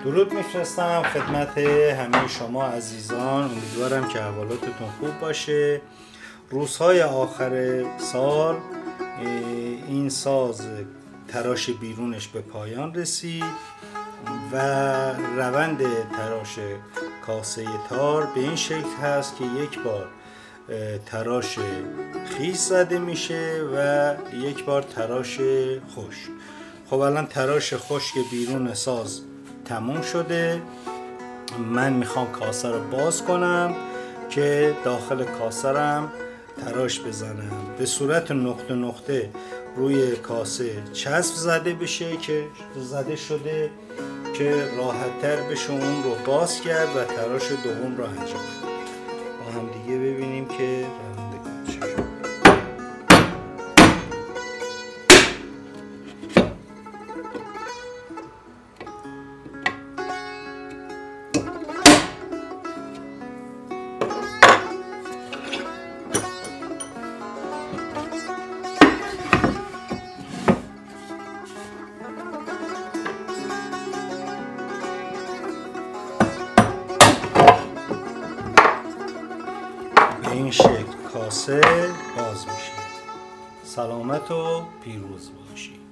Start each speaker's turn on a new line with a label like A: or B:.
A: درود میفرستم خدمت همه شما عزیزان. امیدوارم که احوالاتتون خوب باشه. روزهای آخر سال این ساز تراش بیرونش به پایان رسید و روند تراش کاسه تار به این شکل هست که یک بار تراش خیس زده میشه و یک بار تراش خشک. خب الان تراش خشک بیرون ساز تموم شده. من میخوام کاسه رو باز کنم که داخل کاسه رم تراش بزنم. به صورت نقطه نقطه روی کاسه چسب زده بشه که زده شده که راحت تر بشه اون رو باز کرد و تراش دوم رو انجام بدیم. با هم دیگه ببینیم که روند کار چجوریه. این شکل کاسه باز میشه. سلامت و پیروز باشید.